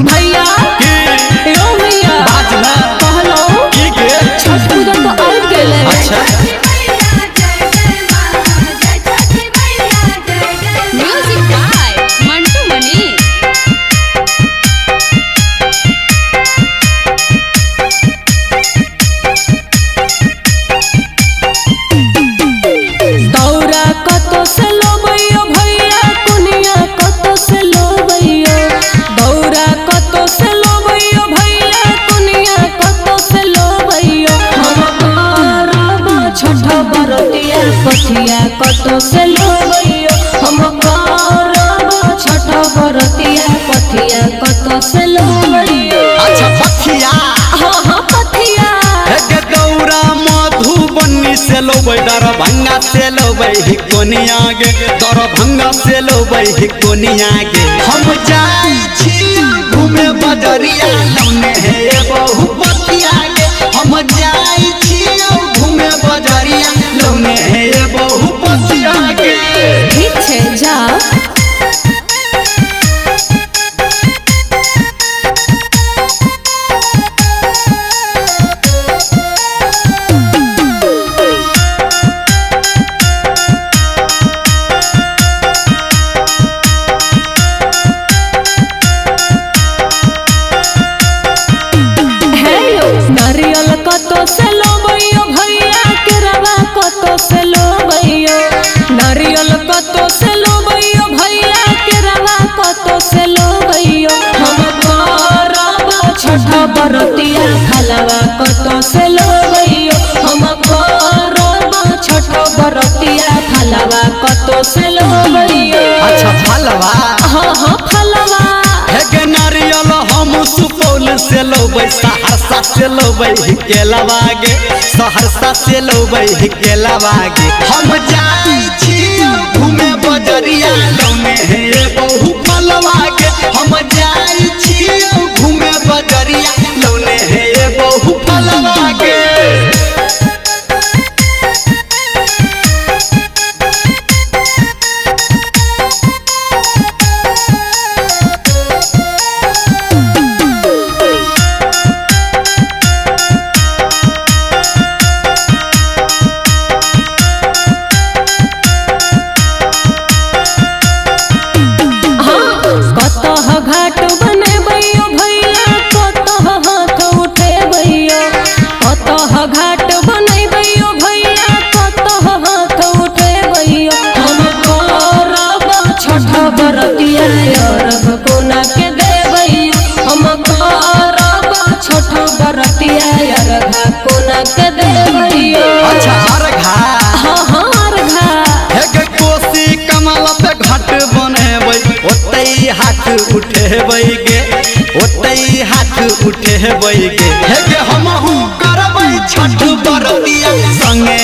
भैया यो भैया बाजना कहलो की के छठ पूजा तो आ गेले। अच्छा म्यूजिक बाय मंटू मनी। दौरा कतो से लोबैयो भैया कुनिया कतो से लोबैयो। दौरा कतो से लोबैयो भैया कुनिया कतो से लोबैयो। हम करब छठ बरतिया पथिया कतो से लोबैयो। हम करब छठ बरतिया पथिया कतो से लोबैयो। अच्छा पथिया हाँ हाँ पथिया हे गौरा मधुबनी से लोबै दरभंगा से लोबै कोनिया गे दरभंगा से लोबै कोनिया गे हम जाई छी घूमे बजरिया लौने हे बहु पथिया गे हम जाई छी घूमे बजरिया लौने हे बहु पथिया गे ठीक छे जा। नारियल कतो से लोबैयो भैया केरवा कतो से लोबैयो। नारियल कतो से लोबैयो भैया केरवा कतो से लोबैयो। हम करब छठ बरतिया फलवा कतो से लोबैयो। हम करब छठ बरतिया फलवा कतो से लोबैयो। अच्छा फलवा हाँ हाँ फलवा हे नारियल हम सुपौल से लोबै सहरसा से लोबै केलवा गे सहरसा से लोबै केलवा गे हम जाई छी घूमे बजरिया लौने हे बहु फलवा गे हम जाई छी घूमे बजरिया लौने हे बहु फलवा गे कतह घाट बनेबैयो भैया कतह हाथ उठेबैयो। कतह घाट बनेबैयो भैया कतह हाथ उठेबैयो। हम करब छठ बरतिया अरब कोना के देबैयो। हम करब छठ बरतिया अरब कोना के देबैयो। अच्छा अर्घा हाँ हाँ अर्घा हे कोसी कमल पे घाट बनेबै ओतई हाथ उठेबै गे ओतई हाथ उठेबै गे हे गे हमहू करबै छठ बरतिया संगे